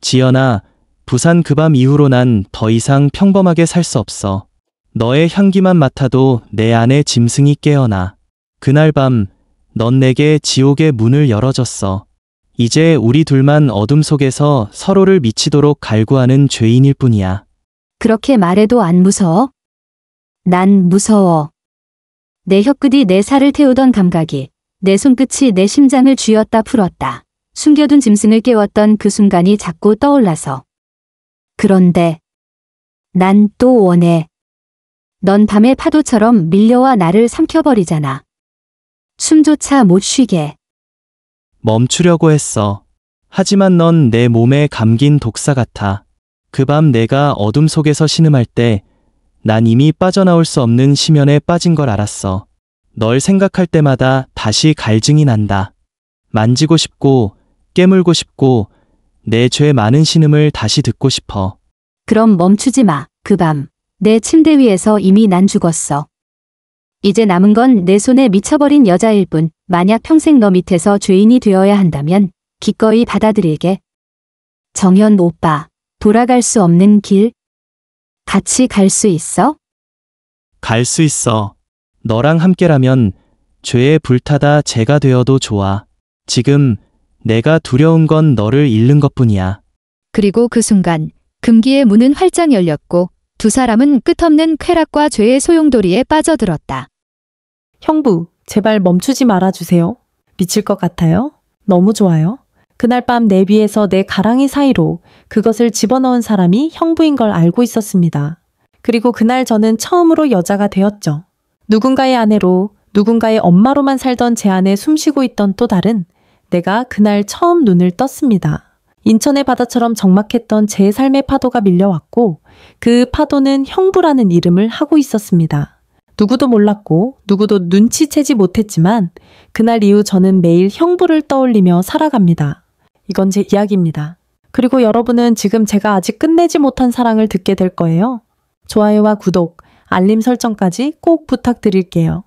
지연아, 부산 그 밤 이후로 난 더 이상 평범하게 살 수 없어. 너의 향기만 맡아도 내 안에 짐승이 깨어나. 그날 밤, 넌 내게 지옥의 문을 열어줬어. 이제 우리 둘만 어둠 속에서 서로를 미치도록 갈구하는 죄인일 뿐이야. 그렇게 말해도 안 무서워? 난 무서워. 내 혀끝이 내 살을 태우던 감각이, 내 손끝이 내 심장을 쥐었다 풀었다. 숨겨둔 짐승을 깨웠던 그 순간이 자꾸 떠올라서. 그런데 난 또 원해. 넌 밤의 파도처럼 밀려와 나를 삼켜버리잖아. 숨조차 못 쉬게. 멈추려고 했어. 하지만 넌 내 몸에 감긴 독사 같아. 그 밤 내가 어둠 속에서 신음할 때 난 이미 빠져나올 수 없는 심연에 빠진 걸 알았어. 널 생각할 때마다 다시 갈증이 난다. 만지고 싶고 깨물고 싶고 내 죄 많은 신음을 다시 듣고 싶어. 그럼 멈추지 마. 그 밤 내 침대 위에서 이미 난 죽었어. 이제 남은 건 내 손에 미쳐버린 여자일 뿐. 만약 평생 너 밑에서 죄인이 되어야 한다면 기꺼이 받아들일게. 정현 오빠, 돌아갈 수 없는 길? 같이 갈 수 있어? 갈 수 있어. 너랑 함께라면 죄에 불타다 죄가 되어도 좋아. 지금 내가 두려운 건 너를 잃는 것뿐이야. 그리고 그 순간 금기의 문은 활짝 열렸고 두 사람은 끝없는 쾌락과 죄의 소용돌이에 빠져들었다. 형부, 제발 멈추지 말아주세요. 미칠 것 같아요. 너무 좋아요. 그날 밤 내 위에서 내 가랑이 사이로 그것을 집어넣은 사람이 형부인 걸 알고 있었습니다. 그리고 그날 저는 처음으로 여자가 되었죠. 누군가의 아내로, 누군가의 엄마로만 살던 제 안에 숨쉬고 있던 또 다른 내가 그날 처음 눈을 떴습니다. 인천의 바다처럼 적막했던 제 삶의 파도가 밀려왔고 그 파도는 형부라는 이름을 하고 있었습니다. 누구도 몰랐고 누구도 눈치채지 못했지만 그날 이후 저는 매일 형부를 떠올리며 살아갑니다. 이건 제 이야기입니다. 그리고 여러분은 지금 제가 아직 끝내지 못한 사랑을 듣게 될 거예요. 좋아요와 구독, 알림 설정까지 꼭 부탁드릴게요.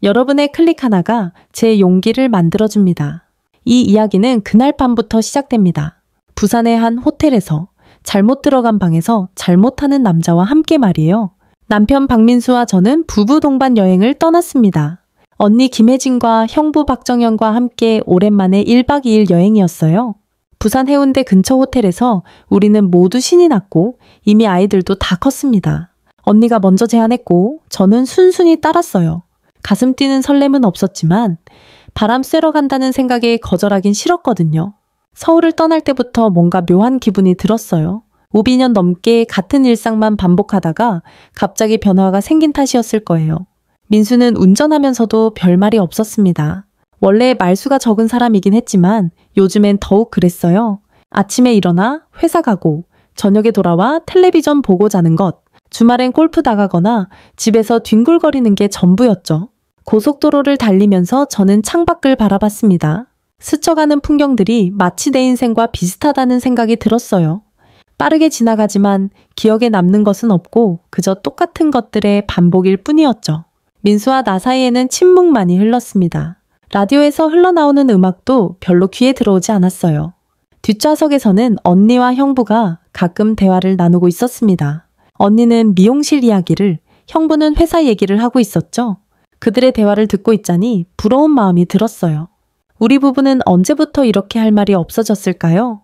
여러분의 클릭 하나가 제 용기를 만들어줍니다. 이 이야기는 그날 밤부터 시작됩니다. 부산의 한 호텔에서 잘못 들어간 방에서 잘못하는 남자와 함께 말이에요. 남편 박민수와 저는 부부 동반 여행을 떠났습니다. 언니 김혜진과 형부 박정현과 함께 오랜만에 1박 2일 여행이었어요. 부산 해운대 근처 호텔에서 우리는 모두 신이 났고 이미 아이들도 다 컸습니다. 언니가 먼저 제안했고 저는 순순히 따랐어요. 가슴 뛰는 설렘은 없었지만 바람 쐬러 간다는 생각에 거절하긴 싫었거든요. 서울을 떠날 때부터 뭔가 묘한 기분이 들었어요. 5~2년 넘게 같은 일상만 반복하다가 갑자기 변화가 생긴 탓이었을 거예요. 민수는 운전하면서도 별말이 없었습니다. 원래 말수가 적은 사람이긴 했지만 요즘엔 더욱 그랬어요. 아침에 일어나 회사 가고 저녁에 돌아와 텔레비전 보고 자는 것, 주말엔 골프 나가거나 집에서 뒹굴거리는 게 전부였죠. 고속도로를 달리면서 저는 창밖을 바라봤습니다. 스쳐가는 풍경들이 마치 내 인생과 비슷하다는 생각이 들었어요. 빠르게 지나가지만 기억에 남는 것은 없고 그저 똑같은 것들의 반복일 뿐이었죠. 민수와 나 사이에는 침묵만이 흘렀습니다. 라디오에서 흘러나오는 음악도 별로 귀에 들어오지 않았어요. 뒷좌석에서는 언니와 형부가 가끔 대화를 나누고 있었습니다. 언니는 미용실 이야기를, 형부는 회사 얘기를 하고 있었죠. 그들의 대화를 듣고 있자니 부러운 마음이 들었어요. 우리 부부는 언제부터 이렇게 할 말이 없어졌을까요?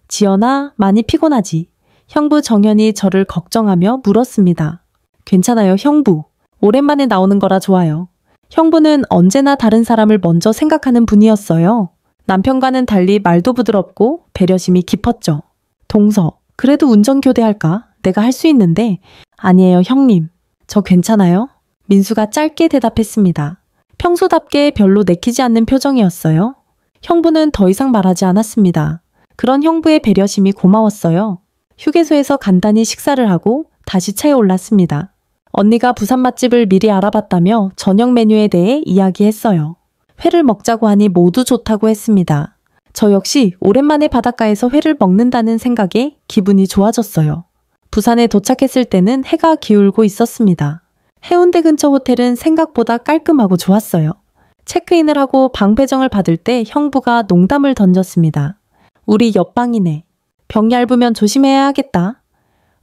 지연아, 많이 피곤하지? 형부 정현이 저를 걱정하며 물었습니다. 괜찮아요, 형부. 오랜만에 나오는 거라 좋아요. 형부는 언제나 다른 사람을 먼저 생각하는 분이었어요. 남편과는 달리 말도 부드럽고 배려심이 깊었죠. 동서, 그래도 운전 교대할까? 내가 할 수 있는데. 아니에요, 형님. 저 괜찮아요? 민수가 짧게 대답했습니다. 평소답게 별로 내키지 않는 표정이었어요. 형부는 더 이상 말하지 않았습니다. 그런 형부의 배려심이 고마웠어요. 휴게소에서 간단히 식사를 하고 다시 차에 올랐습니다. 언니가 부산 맛집을 미리 알아봤다며 저녁 메뉴에 대해 이야기했어요. 회를 먹자고 하니 모두 좋다고 했습니다. 저 역시 오랜만에 바닷가에서 회를 먹는다는 생각에 기분이 좋아졌어요. 부산에 도착했을 때는 해가 기울고 있었습니다. 해운대 근처 호텔은 생각보다 깔끔하고 좋았어요. 체크인을 하고 방 배정을 받을 때 형부가 농담을 던졌습니다. 우리 옆방이네. 병 얇으면 조심해야겠다.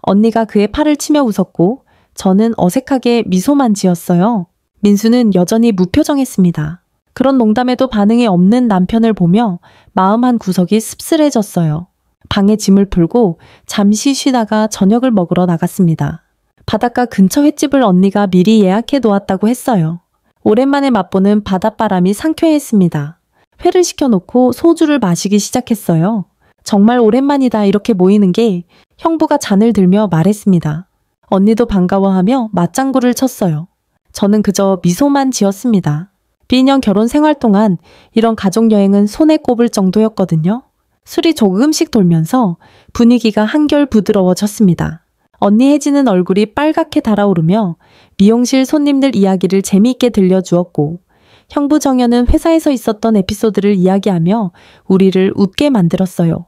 언니가 그의 팔을 치며 웃었고 저는 어색하게 미소만 지었어요. 민수는 여전히 무표정했습니다. 그런 농담에도 반응이 없는 남편을 보며 마음 한 구석이 씁쓸해졌어요. 방에 짐을 풀고 잠시 쉬다가 저녁을 먹으러 나갔습니다. 바닷가 근처 횟집을 언니가 미리 예약해 놓았다고 했어요. 오랜만에 맛보는 바닷바람이 상쾌했습니다. 회를 시켜놓고 소주를 마시기 시작했어요. 정말 오랜만이다 이렇게 모이는 게 형부가 잔을 들며 말했습니다. 언니도 반가워하며 맞장구를 쳤어요. 저는 그저 미소만 지었습니다. 비인형 결혼 생활 동안 이런 가족여행은 손에 꼽을 정도였거든요. 술이 조금씩 돌면서 분위기가 한결 부드러워졌습니다. 언니 혜진은 얼굴이 빨갛게 달아오르며 미용실 손님들 이야기를 재미있게 들려주었고 형부 정현은 회사에서 있었던 에피소드를 이야기하며 우리를 웃게 만들었어요.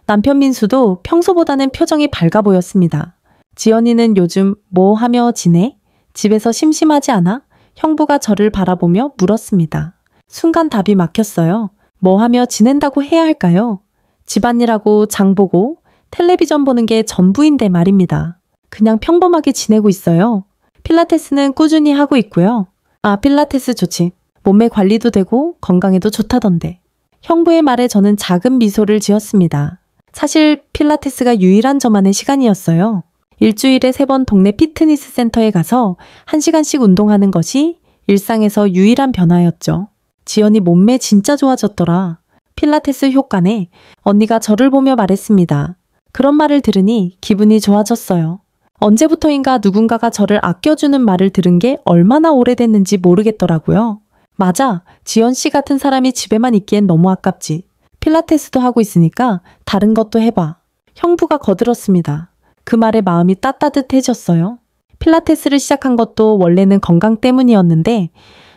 남편 민수도 평소보다는 표정이 밝아 보였습니다. 지연이는 요즘 뭐 하며 지내? 집에서 심심하지 않아? 형부가 저를 바라보며 물었습니다. 순간 답이 막혔어요. 뭐 하며 지낸다고 해야 할까요? 집안일하고 장 보고 텔레비전 보는 게 전부인데 말입니다. 그냥 평범하게 지내고 있어요. 필라테스는 꾸준히 하고 있고요. 아, 필라테스 좋지. 몸매 관리도 되고 건강에도 좋다던데. 형부의 말에 저는 작은 미소를 지었습니다. 사실 필라테스가 유일한 저만의 시간이었어요. 일주일에 3번 동네 피트니스 센터에 가서 1시간씩 운동하는 것이 일상에서 유일한 변화였죠. 지연이 몸매 진짜 좋아졌더라. 필라테스 효과네. 언니가 저를 보며 말했습니다. 그런 말을 들으니 기분이 좋아졌어요. 언제부터인가 누군가가 저를 아껴주는 말을 들은 게 얼마나 오래됐는지 모르겠더라고요. 맞아. 지연 씨 같은 사람이 집에만 있기엔 너무 아깝지. 필라테스도 하고 있으니까 다른 것도 해봐. 형부가 거들었습니다. 그 말에 마음이 따뜻해졌어요. 필라테스를 시작한 것도 원래는 건강 때문이었는데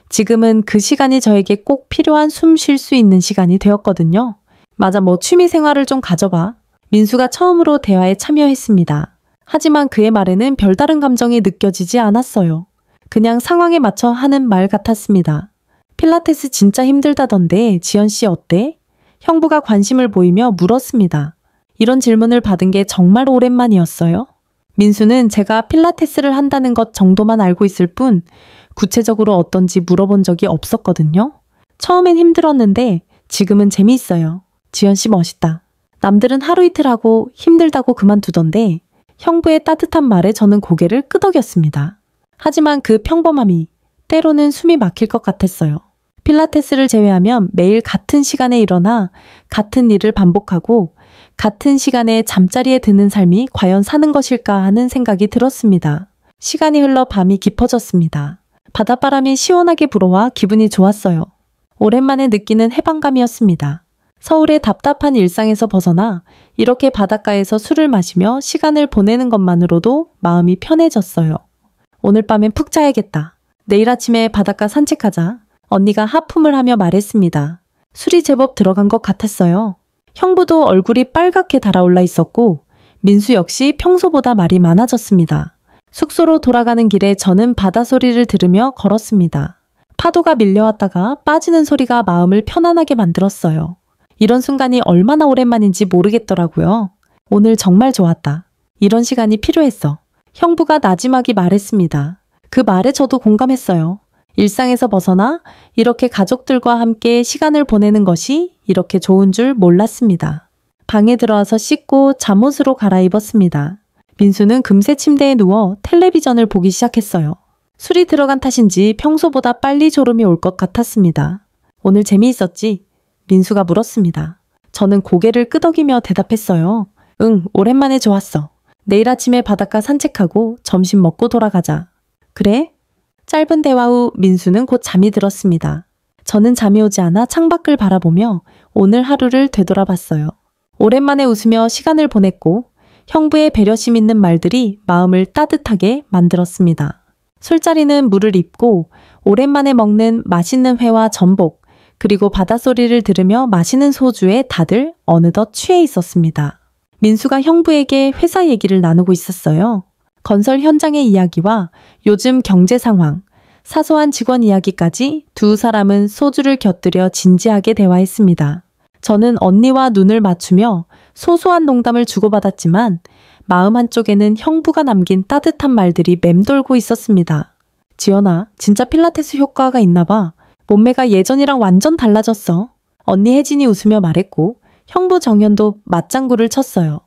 지금은 그 시간이 저에게 꼭 필요한 숨 쉴 수 있는 시간이 되었거든요. 맞아, 뭐 취미 생활을 좀 가져봐. 민수가 처음으로 대화에 참여했습니다. 하지만 그의 말에는 별다른 감정이 느껴지지 않았어요. 그냥 상황에 맞춰 하는 말 같았습니다. 필라테스 진짜 힘들다던데 지연 씨 어때? 형부가 관심을 보이며 물었습니다. 이런 질문을 받은 게 정말 오랜만이었어요. 민수는 제가 필라테스를 한다는 것 정도만 알고 있을 뿐 구체적으로 어떤지 물어본 적이 없었거든요. 처음엔 힘들었는데 지금은 재미있어요. 지연 씨 멋있다. 남들은 하루 이틀 하고 힘들다고 그만두던데 형부의 따뜻한 말에 저는 고개를 끄덕였습니다. 하지만 그 평범함이 때로는 숨이 막힐 것 같았어요. 필라테스를 제외하면 매일 같은 시간에 일어나 같은 일을 반복하고 같은 시간에 잠자리에 드는 삶이 과연 사는 것일까 하는 생각이 들었습니다. 시간이 흘러 밤이 깊어졌습니다. 바닷바람이 시원하게 불어와 기분이 좋았어요. 오랜만에 느끼는 해방감이었습니다. 서울의 답답한 일상에서 벗어나 이렇게 바닷가에서 술을 마시며 시간을 보내는 것만으로도 마음이 편해졌어요. 오늘 밤엔 푹 자야겠다. 내일 아침에 바닷가 산책하자. 언니가 하품을 하며 말했습니다. 술이 제법 들어간 것 같았어요. 형부도 얼굴이 빨갛게 달아올라 있었고 민수 역시 평소보다 말이 많아졌습니다. 숙소로 돌아가는 길에 저는 바다 소리를 들으며 걸었습니다. 파도가 밀려왔다가 빠지는 소리가 마음을 편안하게 만들었어요. 이런 순간이 얼마나 오랜만인지 모르겠더라고요. 오늘 정말 좋았다. 이런 시간이 필요했어. 형부가 나지막이 말했습니다. 그 말에 저도 공감했어요. 일상에서 벗어나 이렇게 가족들과 함께 시간을 보내는 것이 이렇게 좋은 줄 몰랐습니다. 방에 들어와서 씻고 잠옷으로 갈아입었습니다. 민수는 금세 침대에 누워 텔레비전을 보기 시작했어요. 술이 들어간 탓인지 평소보다 빨리 졸음이 올 것 같았습니다. 오늘 재미있었지? 민수가 물었습니다. 저는 고개를 끄덕이며 대답했어요. 응, 오랜만에 좋았어. 내일 아침에 바닷가 산책하고 점심 먹고 돌아가자. 그래? 짧은 대화 후 민수는 곧 잠이 들었습니다. 저는 잠이 오지 않아 창밖을 바라보며 오늘 하루를 되돌아봤어요. 오랜만에 웃으며 시간을 보냈고 형부의 배려심 있는 말들이 마음을 따뜻하게 만들었습니다. 술자리는 물을 입고 오랜만에 먹는 맛있는 회와 전복, 그리고 바닷소리를 들으며 마시는 소주에 다들 어느덧 취해 있었습니다. 민수가 형부에게 회사 얘기를 나누고 있었어요. 건설 현장의 이야기와 요즘 경제 상황, 사소한 직원 이야기까지 두 사람은 소주를 곁들여 진지하게 대화했습니다. 저는 언니와 눈을 맞추며 소소한 농담을 주고받았지만 마음 한쪽에는 형부가 남긴 따뜻한 말들이 맴돌고 있었습니다. 지연아, 진짜 필라테스 효과가 있나 봐. 몸매가 예전이랑 완전 달라졌어. 언니 혜진이 웃으며 말했고 형부 정현도 맞장구를 쳤어요.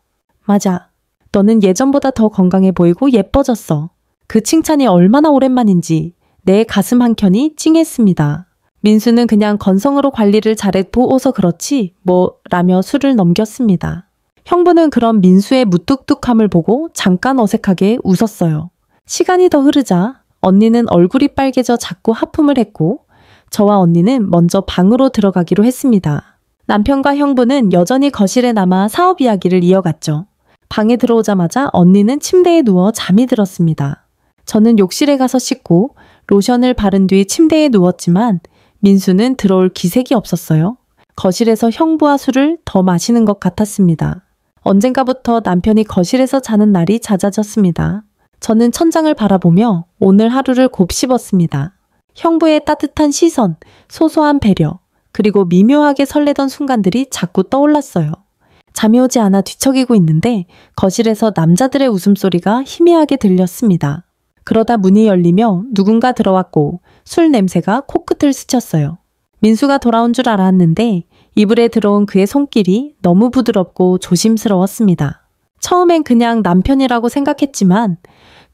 맞아. 너는 예전보다 더 건강해 보이고 예뻐졌어. 그 칭찬이 얼마나 오랜만인지 내 가슴 한켠이 찡했습니다. 민수는 그냥 건성으로 관리를 잘해 보어서 그렇지 뭐 라며 술을 넘겼습니다. 형부는 그런 민수의 무뚝뚝함을 보고 잠깐 어색하게 웃었어요. 시간이 더 흐르자 언니는 얼굴이 빨개져 자꾸 하품을 했고 저와 언니는 먼저 방으로 들어가기로 했습니다. 남편과 형부는 여전히 거실에 남아 사업 이야기를 이어갔죠. 방에 들어오자마자 언니는 침대에 누워 잠이 들었습니다. 저는 욕실에 가서 씻고 로션을 바른 뒤 침대에 누웠지만 민수는 들어올 기색이 없었어요. 거실에서 형부와 술을 더 마시는 것 같았습니다. 언젠가부터 남편이 거실에서 자는 날이 잦아졌습니다. 저는 천장을 바라보며 오늘 하루를 곱씹었습니다. 형부의 따뜻한 시선, 소소한 배려, 그리고 미묘하게 설레던 순간들이 자꾸 떠올랐어요. 잠이 오지 않아 뒤척이고 있는데 거실에서 남자들의 웃음소리가 희미하게 들렸습니다. 그러다 문이 열리며 누군가 들어왔고 술 냄새가 코끝을 스쳤어요. 민수가 돌아온 줄 알았는데 이불에 들어온 그의 손길이 너무 부드럽고 조심스러웠습니다. 처음엔 그냥 남편이라고 생각했지만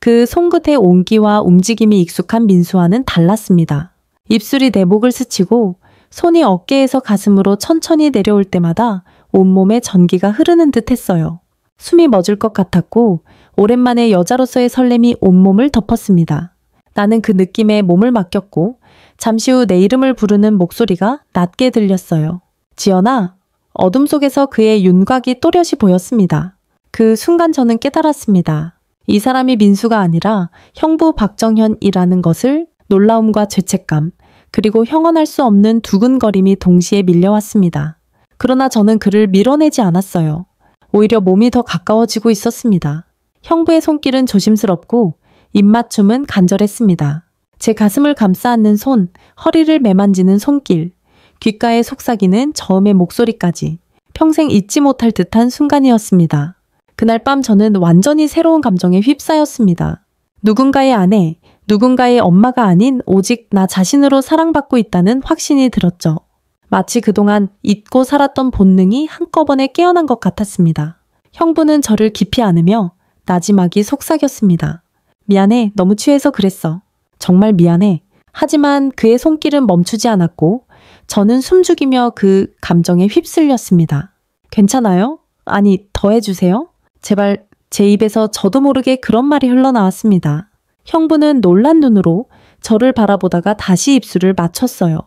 그 손끝의 온기와 움직임이 익숙한 민수와는 달랐습니다. 입술이 내 목을 스치고 손이 어깨에서 가슴으로 천천히 내려올 때마다 온몸에 전기가 흐르는 듯 했어요. 숨이 멎을 것 같았고 오랜만에 여자로서의 설렘이 온몸을 덮었습니다. 나는 그 느낌에 몸을 맡겼고 잠시 후 내 이름을 부르는 목소리가 낮게 들렸어요. 지연아. 어둠 속에서 그의 윤곽이 또렷이 보였습니다. 그 순간 저는 깨달았습니다. 이 사람이 민수가 아니라 형부 박정현이라는 것을. 놀라움과 죄책감, 그리고 형언할 수 없는 두근거림이 동시에 밀려왔습니다. 그러나 저는 그를 밀어내지 않았어요. 오히려 몸이 더 가까워지고 있었습니다. 형부의 손길은 조심스럽고 입맞춤은 간절했습니다. 제 가슴을 감싸 안는 손, 허리를 매만지는 손길, 귓가에 속삭이는 저음의 목소리까지 평생 잊지 못할 듯한 순간이었습니다. 그날 밤 저는 완전히 새로운 감정에 휩싸였습니다. 누군가의 아내, 누군가의 엄마가 아닌 오직 나 자신으로 사랑받고 있다는 확신이 들었죠. 마치 그동안 잊고 살았던 본능이 한꺼번에 깨어난 것 같았습니다. 형부는 저를 깊이 안으며 나지막이 속삭였습니다. 미안해, 너무 취해서 그랬어. 정말 미안해. 하지만 그의 손길은 멈추지 않았고 저는 숨죽이며 그 감정에 휩쓸렸습니다. 괜찮아요? 아니, 더 해주세요. 제발. 제 입에서 저도 모르게 그런 말이 흘러나왔습니다. 형부는 놀란 눈으로 저를 바라보다가 다시 입술을 맞췄어요.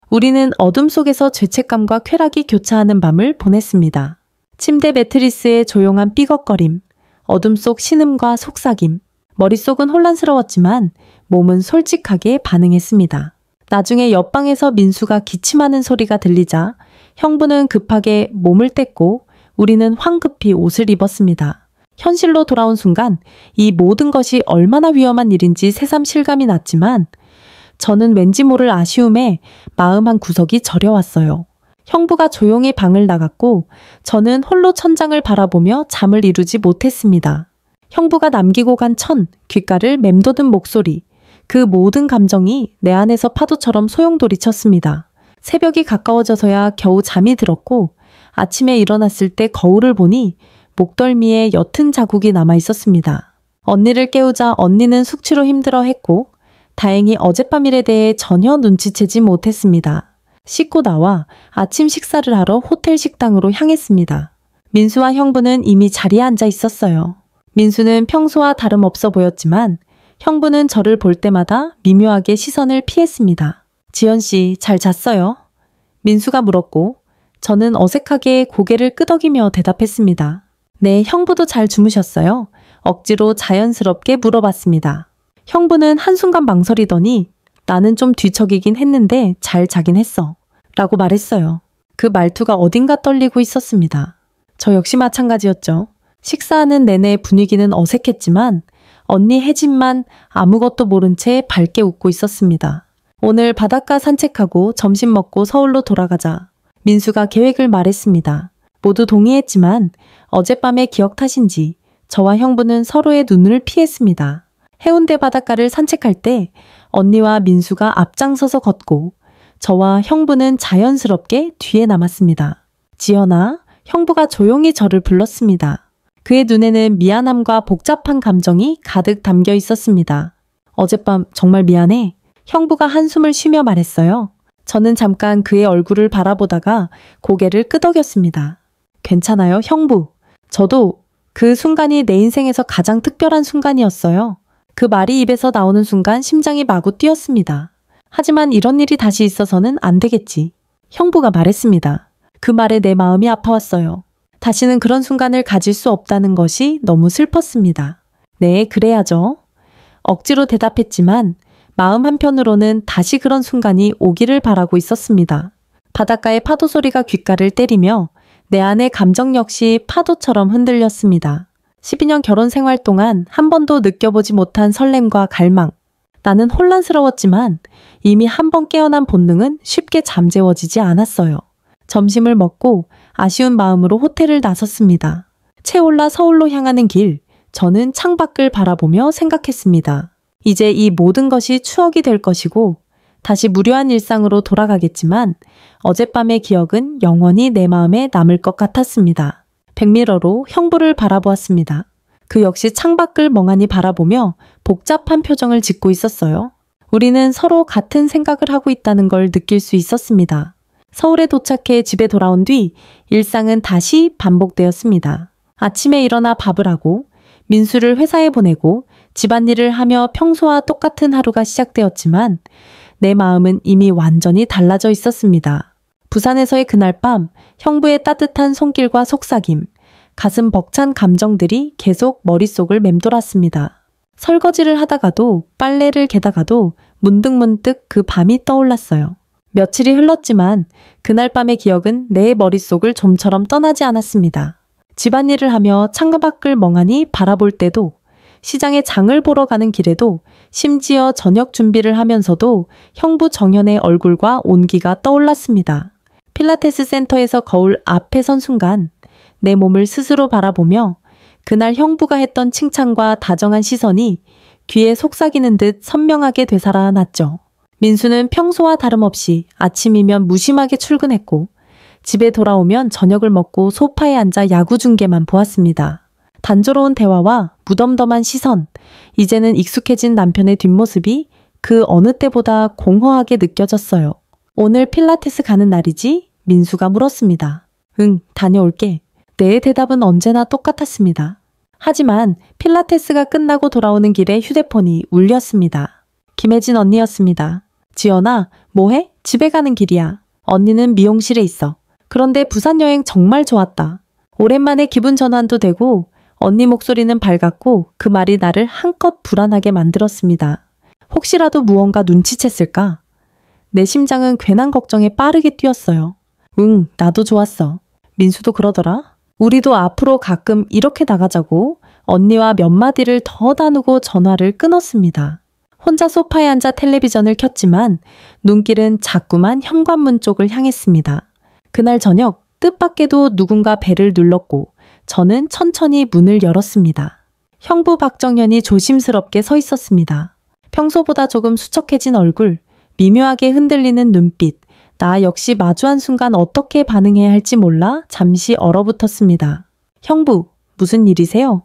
우리는 어둠 속에서 죄책감과 쾌락이 교차하는 밤을 보냈습니다. 침대 매트리스의 조용한 삐걱거림, 어둠 속 신음과 속삭임, 머릿속은 혼란스러웠지만 몸은 솔직하게 반응했습니다. 나중에 옆방에서 민수가 기침하는 소리가 들리자 형부는 급하게 몸을 뗐고 우리는 황급히 옷을 입었습니다. 현실로 돌아온 순간 이 모든 것이 얼마나 위험한 일인지 새삼 실감이 났지만 저는 왠지 모를 아쉬움에 마음 한 구석이 저려왔어요. 형부가 조용히 방을 나갔고 저는 홀로 천장을 바라보며 잠을 이루지 못했습니다. 형부가 남기고 간 천, 귓가를 맴도는 목소리, 그 모든 감정이 내 안에서 파도처럼 소용돌이 쳤습니다. 새벽이 가까워져서야 겨우 잠이 들었고 아침에 일어났을 때 거울을 보니 목덜미에 옅은 자국이 남아 있었습니다. 언니를 깨우자 언니는 숙취로 힘들어했고 다행히 어젯밤 일에 대해 전혀 눈치채지 못했습니다. 씻고 나와 아침 식사를 하러 호텔 식당으로 향했습니다. 민수와 형부는 이미 자리에 앉아 있었어요. 민수는 평소와 다름없어 보였지만 형부는 저를 볼 때마다 미묘하게 시선을 피했습니다. 지연 씨, 잘 잤어요? 민수가 물었고 저는 어색하게 고개를 끄덕이며 대답했습니다. 네, 형부도 잘 주무셨어요? 억지로 자연스럽게 물어봤습니다. 형부는 한순간 망설이더니 나는 좀 뒤척이긴 했는데 잘 자긴 했어. 라고 말했어요. 그 말투가 어딘가 떨리고 있었습니다. 저 역시 마찬가지였죠. 식사하는 내내 분위기는 어색했지만 언니 혜진만 아무것도 모른 채 밝게 웃고 있었습니다. 오늘 바닷가 산책하고 점심 먹고 서울로 돌아가자. 민수가 계획을 말했습니다. 모두 동의했지만 어젯밤의 기억 탓인지 저와 형부는 서로의 눈을 피했습니다. 해운대 바닷가를 산책할 때 언니와 민수가 앞장서서 걷고 저와 형부는 자연스럽게 뒤에 남았습니다. 지연아, 형부가 조용히 저를 불렀습니다. 그의 눈에는 미안함과 복잡한 감정이 가득 담겨 있었습니다. 어젯밤 정말 미안해. 형부가 한숨을 쉬며 말했어요. 저는 잠깐 그의 얼굴을 바라보다가 고개를 끄덕였습니다. 괜찮아요, 형부. 저도 그 순간이 내 인생에서 가장 특별한 순간이었어요. 그 말이 입에서 나오는 순간 심장이 마구 뛰었습니다. 하지만 이런 일이 다시 있어서는 안 되겠지. 형부가 말했습니다. 그 말에 내 마음이 아파왔어요. 다시는 그런 순간을 가질 수 없다는 것이 너무 슬펐습니다. 네, 그래야죠. 억지로 대답했지만 마음 한편으로는 다시 그런 순간이 오기를 바라고 있었습니다. 바닷가의 파도 소리가 귓가를 때리며 내 안의 감정 역시 파도처럼 흔들렸습니다. 12년 결혼 생활 동안 한 번도 느껴보지 못한 설렘과 갈망. 나는 혼란스러웠지만 이미 한 번 깨어난 본능은 쉽게 잠재워지지 않았어요. 점심을 먹고 아쉬운 마음으로 호텔을 나섰습니다. 채올라 서울로 향하는 길, 저는 창밖을 바라보며 생각했습니다. 이제 이 모든 것이 추억이 될 것이고 다시 무료한 일상으로 돌아가겠지만 어젯밤의 기억은 영원히 내 마음에 남을 것 같았습니다. 백미러로 형부를 바라보았습니다. 그 역시 창밖을 멍하니 바라보며 복잡한 표정을 짓고 있었어요. 우리는 서로 같은 생각을 하고 있다는 걸 느낄 수 있었습니다. 서울에 도착해 집에 돌아온 뒤 일상은 다시 반복되었습니다. 아침에 일어나 밥을 하고 민수를 회사에 보내고 집안일을 하며 평소와 똑같은 하루가 시작되었지만 내 마음은 이미 완전히 달라져 있었습니다. 부산에서의 그날 밤 형부의 따뜻한 손길과 속삭임, 가슴 벅찬 감정들이 계속 머릿속을 맴돌았습니다. 설거지를 하다가도 빨래를 개다가도 문득문득 그 밤이 떠올랐어요. 며칠이 흘렀지만 그날 밤의 기억은 내 머릿속을 좀처럼 떠나지 않았습니다. 집안일을 하며 창밖을 멍하니 바라볼 때도, 시장에 장을 보러 가는 길에도, 심지어 저녁 준비를 하면서도 형부 정현의 얼굴과 온기가 떠올랐습니다. 필라테스 센터에서 거울 앞에 선 순간 내 몸을 스스로 바라보며 그날 형부가 했던 칭찬과 다정한 시선이 귀에 속삭이는 듯 선명하게 되살아났죠. 민수는 평소와 다름없이 아침이면 무심하게 출근했고 집에 돌아오면 저녁을 먹고 소파에 앉아 야구 중계만 보았습니다. 단조로운 대화와 무덤덤한 시선, 이제는 익숙해진 남편의 뒷모습이 그 어느 때보다 공허하게 느껴졌어요. 오늘 필라테스 가는 날이지? 민수가 물었습니다. 응, 다녀올게. 내 대답은 언제나 똑같았습니다. 하지만 필라테스가 끝나고 돌아오는 길에 휴대폰이 울렸습니다. 김혜진 언니였습니다. 지연아, 뭐해? 집에 가는 길이야. 언니는 미용실에 있어. 그런데 부산 여행 정말 좋았다. 오랜만에 기분 전환도 되고 언니 목소리는 밝았고 그 말이 나를 한껏 불안하게 만들었습니다. 혹시라도 무언가 눈치챘을까? 내 심장은 괜한 걱정에 빠르게 뛰었어요. 응, 나도 좋았어. 민수도 그러더라. 우리도 앞으로 가끔 이렇게 나가자고 언니와 몇 마디를 더 나누고 전화를 끊었습니다. 혼자 소파에 앉아 텔레비전을 켰지만 눈길은 자꾸만 현관문 쪽을 향했습니다. 그날 저녁 뜻밖에도 누군가 벨을 눌렀고 저는 천천히 문을 열었습니다. 형부 박정현이 조심스럽게 서 있었습니다. 평소보다 조금 수척해진 얼굴, 미묘하게 흔들리는 눈빛, 나 역시 마주한 순간 어떻게 반응해야 할지 몰라 잠시 얼어붙었습니다. 형부, 무슨 일이세요?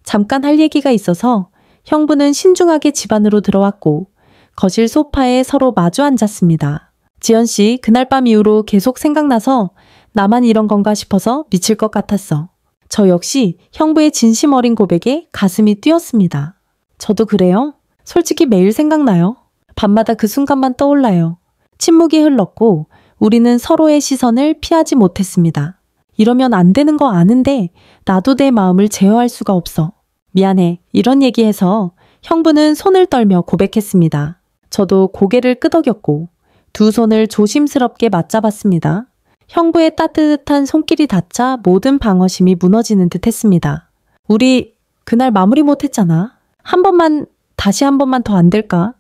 잠깐 할 얘기가 있어서 형부는 신중하게 집 안으로 들어왔고 거실 소파에 서로 마주 앉았습니다. 지연 씨, 그날 밤 이후로 계속 생각나서 나만 이런 건가 싶어서 미칠 것 같았어. 저 역시 형부의 진심 어린 고백에 가슴이 뛰었습니다. 저도 그래요? 솔직히 매일 생각나요. 밤마다 그 순간만 떠올라요. 침묵이 흘렀고 우리는 서로의 시선을 피하지 못했습니다. 이러면 안 되는 거 아는데 나도 내 마음을 제어할 수가 없어. 미안해. 이런 얘기해서 형부는 손을 떨며 고백했습니다. 저도 고개를 끄덕였고 두 손을 조심스럽게 맞잡았습니다. 형부의 따뜻한 손길이 닿자 모든 방어심이 무너지는 듯 했습니다. 우리 그날 마무리 못했잖아. 다시 한 번만 더 안 될까?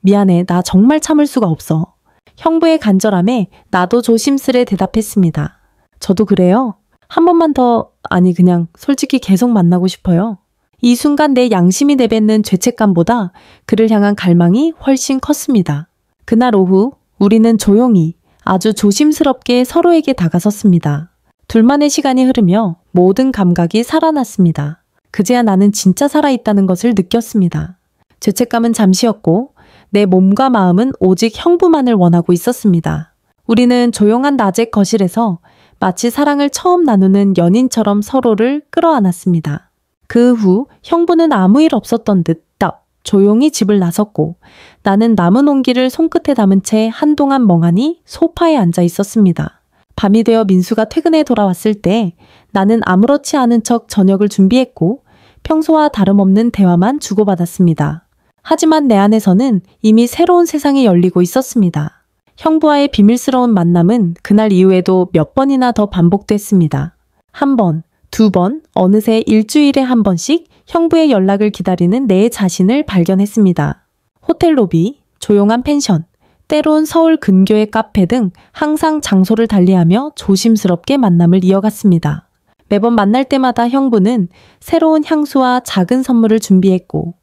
미안해. 나 정말 참을 수가 없어. 형부의 간절함에 나도 조심스레 대답했습니다. 저도 그래요. 한 번만 더, 아니 그냥 솔직히 계속 만나고 싶어요. 이 순간 내 양심이 내뱉는 죄책감보다 그를 향한 갈망이 훨씬 컸습니다. 그날 오후 우리는 조용히 아주 조심스럽게 서로에게 다가섰습니다. 둘만의 시간이 흐르며 모든 감각이 살아났습니다. 그제야 나는 진짜 살아있다는 것을 느꼈습니다. 죄책감은 잠시였고 내 몸과 마음은 오직 형부만을 원하고 있었습니다. 우리는 조용한 낮의 거실에서 마치 사랑을 처음 나누는 연인처럼 서로를 끌어안았습니다. 그 후 형부는 아무 일 없었던 듯 딱 조용히 집을 나섰고 나는 남은 온기를 손끝에 담은 채 한동안 멍하니 소파에 앉아 있었습니다. 밤이 되어 민수가 퇴근해 돌아왔을 때 나는 아무렇지 않은 척 저녁을 준비했고 평소와 다름없는 대화만 주고받았습니다. 하지만 내 안에서는 이미 새로운 세상이 열리고 있었습니다. 형부와의 비밀스러운 만남은 그날 이후에도 몇 번이나 더 반복됐습니다. 한 번, 두 번, 어느새 일주일에 한 번씩 형부의 연락을 기다리는 내 자신을 발견했습니다. 호텔 로비, 조용한 펜션, 때론 서울 근교의 카페 등 항상 장소를 달리하며 조심스럽게 만남을 이어갔습니다. 매번 만날 때마다 형부는 새로운 향수와 작은 선물을 준비했고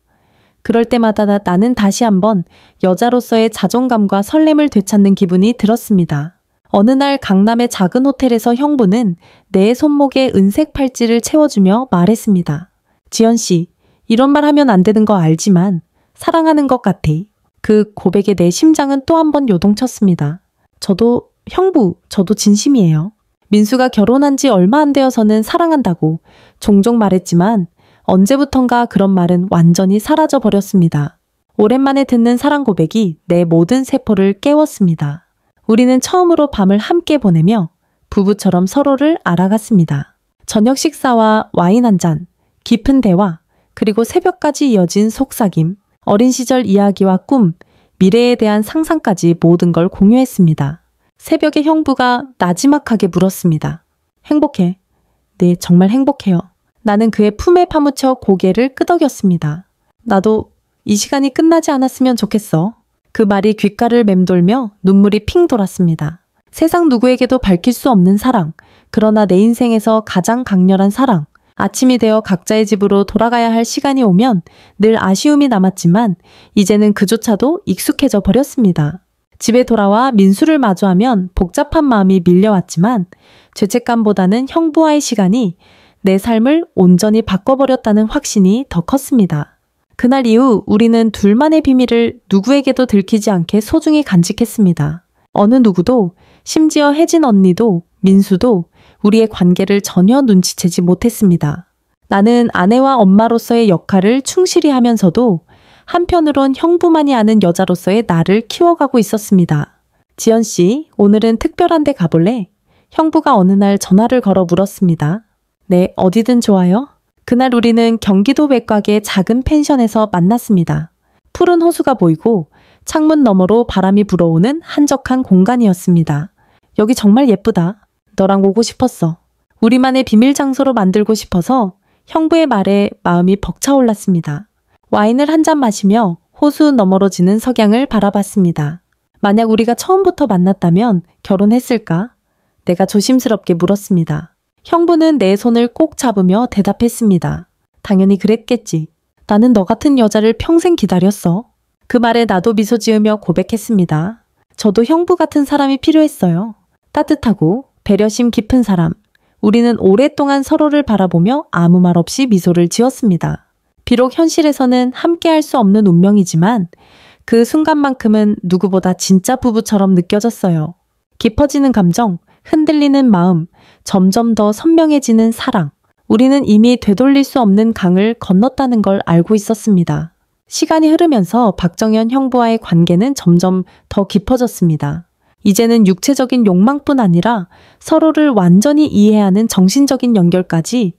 그럴 때마다 나는 다시 한번 여자로서의 자존감과 설렘을 되찾는 기분이 들었습니다. 어느 날 강남의 작은 호텔에서 형부는 내 손목에 은색 팔찌를 채워주며 말했습니다. 지연 씨, 이런 말 하면 안 되는 거 알지만 사랑하는 것 같아. 그 고백에 내 심장은 또 한 번 요동쳤습니다. 형부, 저도 진심이에요. 민수가 결혼한 지 얼마 안 되어서는 사랑한다고 종종 말했지만 언제부턴가 그런 말은 완전히 사라져 버렸습니다. 오랜만에 듣는 사랑 고백이 내 모든 세포를 깨웠습니다. 우리는 처음으로 밤을 함께 보내며 부부처럼 서로를 알아갔습니다. 저녁 식사와 와인 한 잔, 깊은 대화, 그리고 새벽까지 이어진 속삭임, 어린 시절 이야기와 꿈, 미래에 대한 상상까지 모든 걸 공유했습니다. 새벽에 형부가 나지막하게 물었습니다. 행복해. 네, 정말 행복해요. 나는 그의 품에 파묻혀 고개를 끄덕였습니다. 나도 이 시간이 끝나지 않았으면 좋겠어. 그 말이 귓가를 맴돌며 눈물이 핑 돌았습니다. 세상 누구에게도 밝힐 수 없는 사랑, 그러나 내 인생에서 가장 강렬한 사랑. 아침이 되어 각자의 집으로 돌아가야 할 시간이 오면 늘 아쉬움이 남았지만 이제는 그조차도 익숙해져 버렸습니다. 집에 돌아와 민수를 마주하면 복잡한 마음이 밀려왔지만 죄책감보다는 형부와의 시간이 내 삶을 온전히 바꿔버렸다는 확신이 더 컸습니다. 그날 이후 우리는 둘만의 비밀을 누구에게도 들키지 않게 소중히 간직했습니다. 어느 누구도, 심지어 혜진 언니도, 민수도 우리의 관계를 전혀 눈치채지 못했습니다. 나는 아내와 엄마로서의 역할을 충실히 하면서도 한편으론 형부만이 아는 여자로서의 나를 키워가고 있었습니다. 지연 씨, 오늘은 특별한 데 가볼래? 형부가 어느 날 전화를 걸어 물었습니다. 네, 어디든 좋아요. 그날 우리는 경기도 외곽의 작은 펜션에서 만났습니다. 푸른 호수가 보이고 창문 너머로 바람이 불어오는 한적한 공간이었습니다. 여기 정말 예쁘다. 너랑 오고 싶었어. 우리만의 비밀 장소로 만들고 싶어서 형부의 말에 마음이 벅차올랐습니다. 와인을 한 잔 마시며 호수 너머로 지는 석양을 바라봤습니다. 만약 우리가 처음부터 만났다면 결혼했을까? 내가 조심스럽게 물었습니다. 형부는 내 손을 꼭 잡으며 대답했습니다. 당연히 그랬겠지. 나는 너 같은 여자를 평생 기다렸어. 그 말에 나도 미소 지으며 고백했습니다. 저도 형부 같은 사람이 필요했어요. 따뜻하고 배려심 깊은 사람. 우리는 오랫동안 서로를 바라보며 아무 말 없이 미소를 지었습니다. 비록 현실에서는 함께할 수 없는 운명이지만 그 순간만큼은 누구보다 진짜 부부처럼 느껴졌어요. 깊어지는 감정, 흔들리는 마음, 점점 더 선명해지는 사랑. 우리는 이미 되돌릴 수 없는 강을 건넜다는 걸 알고 있었습니다. 시간이 흐르면서 박정현 형부와의 관계는 점점 더 깊어졌습니다. 이제는 육체적인 욕망뿐 아니라 서로를 완전히 이해하는 정신적인 연결까지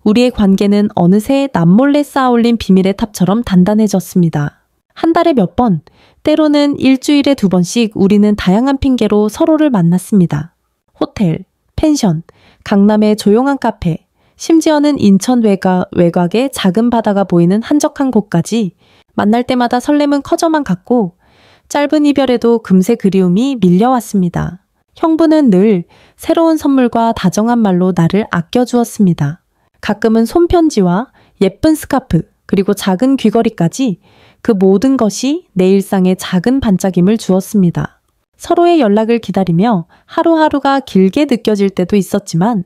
우리의 관계는 어느새 남몰래 쌓아올린 비밀의 탑처럼 단단해졌습니다. 한 달에 몇 번, 때로는 일주일에 2번씩 우리는 다양한 핑계로 서로를 만났습니다. 호텔, 펜션, 강남의 조용한 카페, 심지어는 인천 외곽의 작은 바다가 보이는 한적한 곳까지 만날 때마다 설렘은 커져만 갔고 짧은 이별에도 금세 그리움이 밀려왔습니다. 형부는 늘 새로운 선물과 다정한 말로 나를 아껴주었습니다. 가끔은 손편지와 예쁜 스카프, 그리고 작은 귀걸이까지 그 모든 것이 내 일상에 작은 반짝임을 주었습니다. 서로의 연락을 기다리며 하루하루가 길게 느껴질 때도 있었지만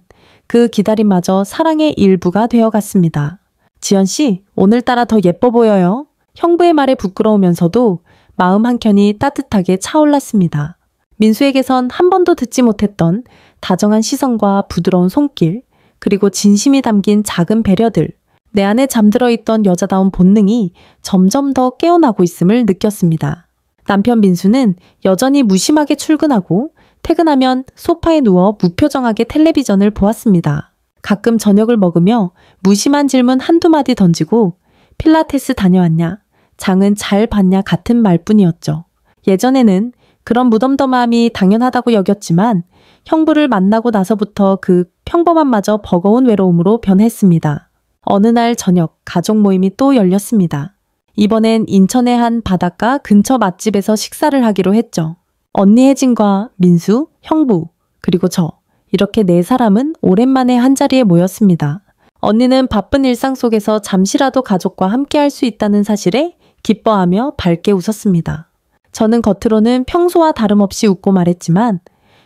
그 기다림마저 사랑의 일부가 되어갔습니다. 지연 씨, 오늘따라 더 예뻐 보여요. 형부의 말에 부끄러우면서도 마음 한켠이 따뜻하게 차올랐습니다. 민수에게선 한 번도 듣지 못했던 다정한 시선과 부드러운 손길, 그리고 진심이 담긴 작은 배려들, 내 안에 잠들어 있던 여자다운 본능이 점점 더 깨어나고 있음을 느꼈습니다. 남편 민수는 여전히 무심하게 출근하고 퇴근하면 소파에 누워 무표정하게 텔레비전을 보았습니다. 가끔 저녁을 먹으며 무심한 질문 한두 마디 던지고 필라테스 다녀왔냐, 장은 잘 봤냐 같은 말뿐이었죠. 예전에는 그런 무덤덤함이 당연하다고 여겼지만 형부를 만나고 나서부터 그 평범함마저 버거운 외로움으로 변했습니다. 어느 날 저녁 가족 모임이 또 열렸습니다. 이번엔 인천의 한 바닷가 근처 맛집에서 식사를 하기로 했죠. 언니 혜진과 민수, 형부, 그리고 저, 이렇게 네 사람은 오랜만에 한자리에 모였습니다. 언니는 바쁜 일상 속에서 잠시라도 가족과 함께할 수 있다는 사실에 기뻐하며 밝게 웃었습니다. 저는 겉으로는 평소와 다름없이 웃고 말했지만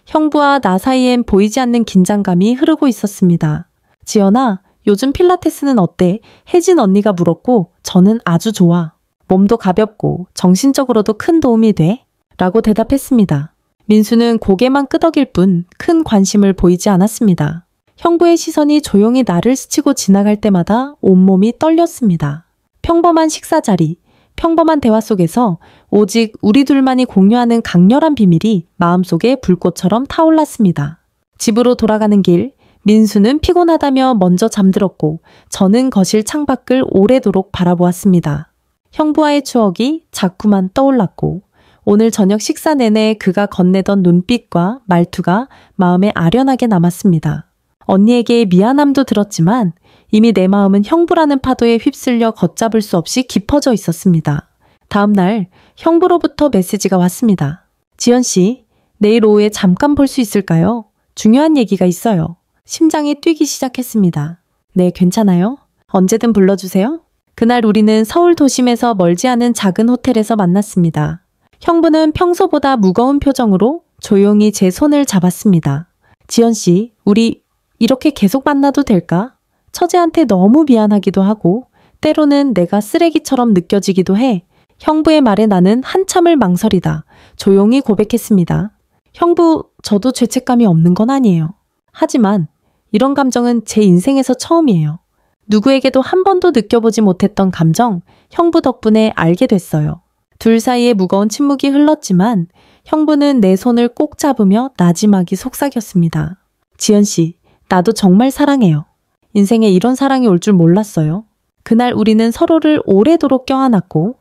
형부와 나 사이엔 보이지 않는 긴장감이 흐르고 있었습니다. 지연아, 요즘 필라테스는 어때? 혜진 언니가 물었고 저는 아주 좋아. 몸도 가볍고 정신적으로도 큰 도움이 돼? 라고 대답했습니다. 민수는 고개만 끄덕일 뿐 큰 관심을 보이지 않았습니다. 형부의 시선이 조용히 나를 스치고 지나갈 때마다 온몸이 떨렸습니다. 평범한 식사 자리, 평범한 대화 속에서 오직 우리 둘만이 공유하는 강렬한 비밀이 마음속에 불꽃처럼 타올랐습니다. 집으로 돌아가는 길, 민수는 피곤하다며 먼저 잠들었고 저는 거실 창밖을 오래도록 바라보았습니다. 형부와의 추억이 자꾸만 떠올랐고 오늘 저녁 식사 내내 그가 건네던 눈빛과 말투가 마음에 아련하게 남았습니다. 언니에게 미안함도 들었지만 이미 내 마음은 형부라는 파도에 휩쓸려 걷잡을 수 없이 깊어져 있었습니다. 다음 날 형부로부터 메시지가 왔습니다. 지연 씨, 내일 오후에 잠깐 볼 수 있을까요? 중요한 얘기가 있어요. 심장이 뛰기 시작했습니다. 네, 괜찮아요. 언제든 불러주세요. 그날 우리는 서울 도심에서 멀지 않은 작은 호텔에서 만났습니다. 형부는 평소보다 무거운 표정으로 조용히 제 손을 잡았습니다. 지연 씨, 우리 이렇게 계속 만나도 될까? 처제한테 너무 미안하기도 하고 때로는 내가 쓰레기처럼 느껴지기도 해. 형부의 말에 나는 한참을 망설이다 조용히 고백했습니다. 형부, 저도 죄책감이 없는 건 아니에요. 하지만 이런 감정은 제 인생에서 처음이에요. 누구에게도 한 번도 느껴보지 못했던 감정, 형부 덕분에 알게 됐어요. 둘 사이에 무거운 침묵이 흘렀지만 형부는 내 손을 꼭 잡으며 나지막이 속삭였습니다. 지연 씨, 나도 정말 사랑해요. 인생에 이런 사랑이 올 줄 몰랐어요. 그날 우리는 서로를 오래도록 껴안았고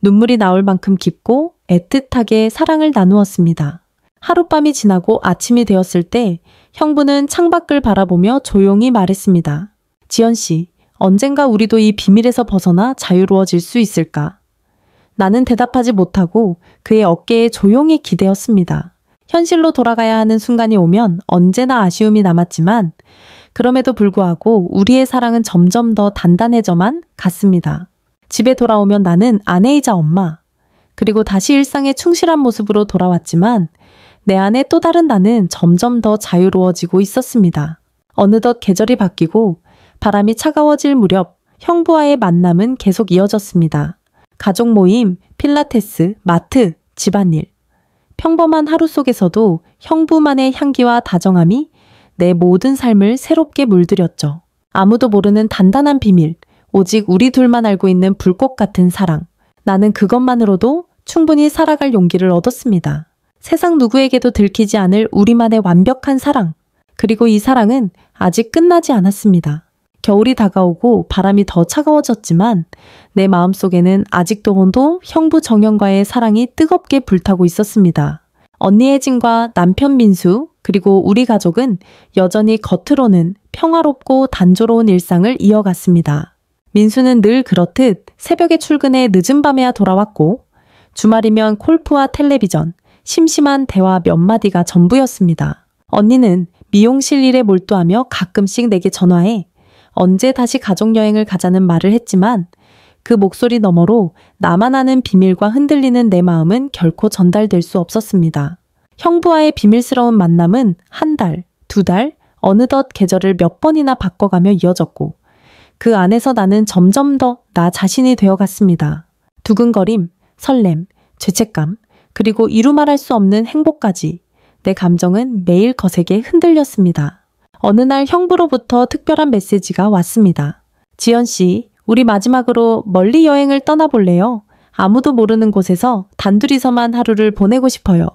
눈물이 나올 만큼 깊고 애틋하게 사랑을 나누었습니다. 하룻밤이 지나고 아침이 되었을 때 형부는 창밖을 바라보며 조용히 말했습니다. 지연 씨, 언젠가 우리도 이 비밀에서 벗어나 자유로워질 수 있을까? 나는 대답하지 못하고 그의 어깨에 조용히 기대었습니다. 현실로 돌아가야 하는 순간이 오면 언제나 아쉬움이 남았지만 그럼에도 불구하고 우리의 사랑은 점점 더 단단해져만 갔습니다. 집에 돌아오면 나는 아내이자 엄마, 그리고 다시 일상에 충실한 모습으로 돌아왔지만 내 안에 또 다른 나는 점점 더 자유로워지고 있었습니다. 어느덧 계절이 바뀌고 바람이 차가워질 무렵 형부와의 만남은 계속 이어졌습니다. 가족 모임, 필라테스, 마트, 집안일. 평범한 하루 속에서도 형부만의 향기와 다정함이 내 모든 삶을 새롭게 물들였죠. 아무도 모르는 단단한 비밀, 오직 우리 둘만 알고 있는 불꽃 같은 사랑. 나는 그것만으로도 충분히 살아갈 용기를 얻었습니다. 세상 누구에게도 들키지 않을 우리만의 완벽한 사랑. 그리고 이 사랑은 아직 끝나지 않았습니다. 겨울이 다가오고 바람이 더 차가워졌지만 내 마음속에는 아직도 형부 정연과의 사랑이 뜨겁게 불타고 있었습니다. 언니 혜진과 남편 민수, 그리고 우리 가족은 여전히 겉으로는 평화롭고 단조로운 일상을 이어갔습니다. 민수는 늘 그렇듯 새벽에 출근해 늦은 밤에야 돌아왔고 주말이면 골프와 텔레비전, 심심한 대화 몇 마디가 전부였습니다. 언니는 미용실 일에 몰두하며 가끔씩 내게 전화해 언제 다시 가족여행을 가자는 말을 했지만 그 목소리 너머로 나만 아는 비밀과 흔들리는 내 마음은 결코 전달될 수 없었습니다. 형부와의 비밀스러운 만남은 한 달, 두 달, 어느덧 계절을 몇 번이나 바꿔가며 이어졌고 그 안에서 나는 점점 더 나 자신이 되어갔습니다. 두근거림, 설렘, 죄책감, 그리고 이루 말할 수 없는 행복까지 내 감정은 매일 거세게 흔들렸습니다. 어느 날 형부로부터 특별한 메시지가 왔습니다. 지연 씨, 우리 마지막으로 멀리 여행을 떠나볼래요? 아무도 모르는 곳에서 단둘이서만 하루를 보내고 싶어요.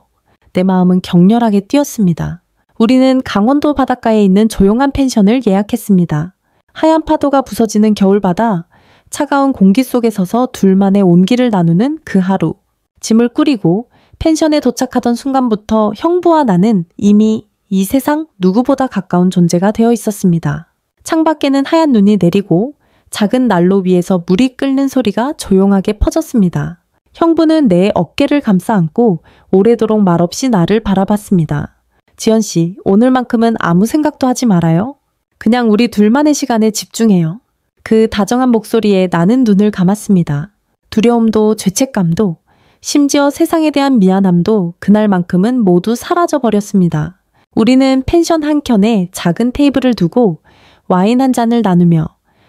내 마음은 격렬하게 뛰었습니다. 우리는 강원도 바닷가에 있는 조용한 펜션을 예약했습니다. 하얀 파도가 부서지는 겨울바다, 차가운 공기 속에 서서 둘만의 온기를 나누는 그 하루. 짐을 꾸리고 펜션에 도착하던 순간부터 형부와 나는 이미 이 세상 누구보다 가까운 존재가 되어 있었습니다. 창밖에는 하얀 눈이 내리고 작은 난로 위에서 물이 끓는 소리가 조용하게 퍼졌습니다. 형부는 내 어깨를 감싸 안고 오래도록 말없이 나를 바라봤습니다. 지연 씨, 오늘만큼은 아무 생각도 하지 말아요. 그냥 우리 둘만의 시간에 집중해요. 그 다정한 목소리에 나는 눈을 감았습니다. 두려움도 죄책감도 심지어 세상에 대한 미안함도 그날만큼은 모두 사라져버렸습니다. 우리는 펜션 한켠에 작은 테이블을 두고 와인 한 잔을 나누며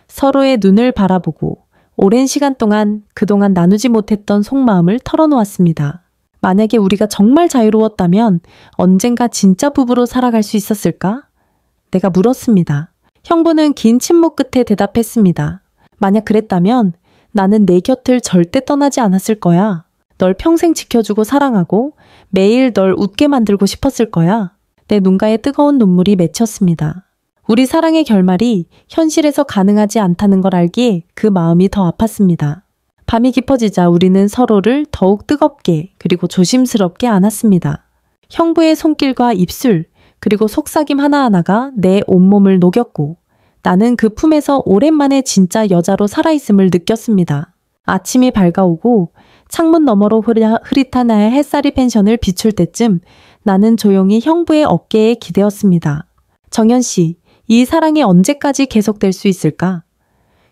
서로의 눈을 바라보고 오랜 시간 동안 그동안 나누지 못했던 속마음을 털어놓았습니다. 만약에 우리가 정말 자유로웠다면 언젠가 진짜 부부로 살아갈 수 있었을까? 내가 물었습니다. 형부는 긴 침묵 끝에 대답했습니다. 만약 그랬다면 나는 내 곁을 절대 떠나지 않았을 거야. 널 평생 지켜주고 사랑하고 매일 널 웃게 만들고 싶었을 거야. 내 눈가에 뜨거운 눈물이 맺혔습니다. 우리 사랑의 결말이 현실에서 가능하지 않다는 걸 알기에 그 마음이 더 아팠습니다. 밤이 깊어지자 우리는 서로를 더욱 뜨겁게 그리고 조심스럽게 안았습니다. 형부의 손길과 입술 그리고 속삭임 하나하나가 내 온몸을 녹였고 나는 그 품에서 오랜만에 진짜 여자로 살아있음을 느꼈습니다. 아침이 밝아오고 창문 너머로 흐릿한 햇살이 펜션을 비출 때쯤 나는 조용히 형부의 어깨에 기대었습니다. 정연 씨, 이 사랑이 언제까지 계속될 수 있을까?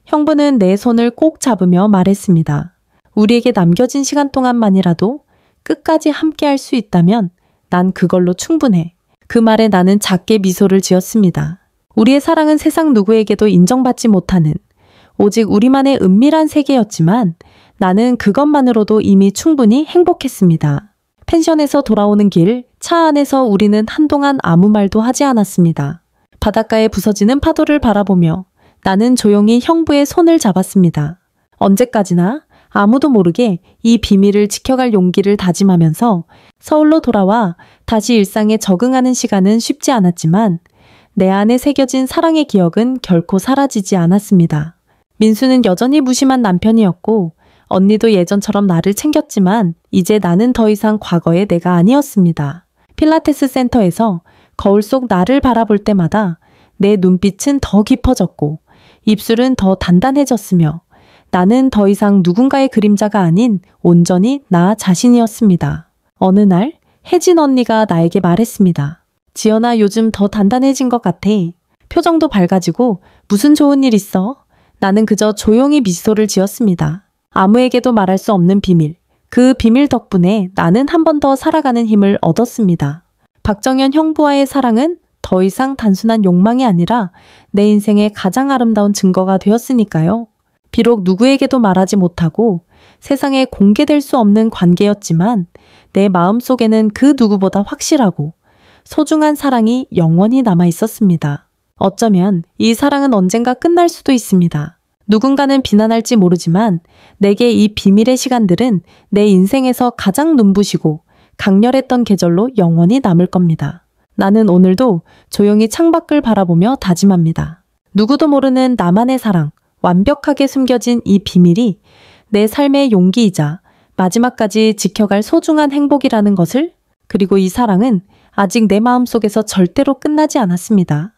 형부는 내 손을 꼭 잡으며 말했습니다. 우리에게 남겨진 시간 동안만이라도 끝까지 함께 할 수 있다면 난 그걸로 충분해. 그 말에 나는 작게 미소를 지었습니다. 우리의 사랑은 세상 누구에게도 인정받지 못하는 오직 우리만의 은밀한 세계였지만 나는 그것만으로도 이미 충분히 행복했습니다. 펜션에서 돌아오는 길, 차 안에서 우리는 한동안 아무 말도 하지 않았습니다. 바닷가에 부서지는 파도를 바라보며 나는 조용히 형부의 손을 잡았습니다. 언제까지나 아무도 모르게 이 비밀을 지켜갈 용기를 다짐하면서 서울로 돌아와 다시 일상에 적응하는 시간은 쉽지 않았지만 내 안에 새겨진 사랑의 기억은 결코 사라지지 않았습니다. 민수는 여전히 무심한 남편이었고 언니도 예전처럼 나를 챙겼지만 이제 나는 더 이상 과거의 내가 아니었습니다. 필라테스 센터에서 거울 속 나를 바라볼 때마다 내 눈빛은 더 깊어졌고 입술은 더 단단해졌으며 나는 더 이상 누군가의 그림자가 아닌 온전히 나 자신이었습니다. 어느 날 혜진 언니가 나에게 말했습니다. 지연아, 요즘 더 단단해진 것 같아. 표정도 밝아지고 무슨 좋은 일 있어? 나는 그저 조용히 미소를 지었습니다. 아무에게도 말할 수 없는 비밀. 그 비밀 덕분에 나는 한 번 더 살아가는 힘을 얻었습니다. 박정현 형부와의 사랑은 더 이상 단순한 욕망이 아니라 내 인생의 가장 아름다운 증거가 되었으니까요. 비록 누구에게도 말하지 못하고 세상에 공개될 수 없는 관계였지만 내 마음속에는 그 누구보다 확실하고 소중한 사랑이 영원히 남아 있었습니다. 어쩌면 이 사랑은 언젠가 끝날 수도 있습니다. 누군가는 비난할지 모르지만 내게 이 비밀의 시간들은 내 인생에서 가장 눈부시고 강렬했던 계절로 영원히 남을 겁니다. 나는 오늘도 조용히 창밖을 바라보며 다짐합니다. 누구도 모르는 나만의 사랑, 완벽하게 숨겨진 이 비밀이 내 삶의 용기이자 마지막까지 지켜갈 소중한 행복이라는 것을, 그리고 이 사랑은 아직 내 마음속에서 절대로 끝나지 않았습니다.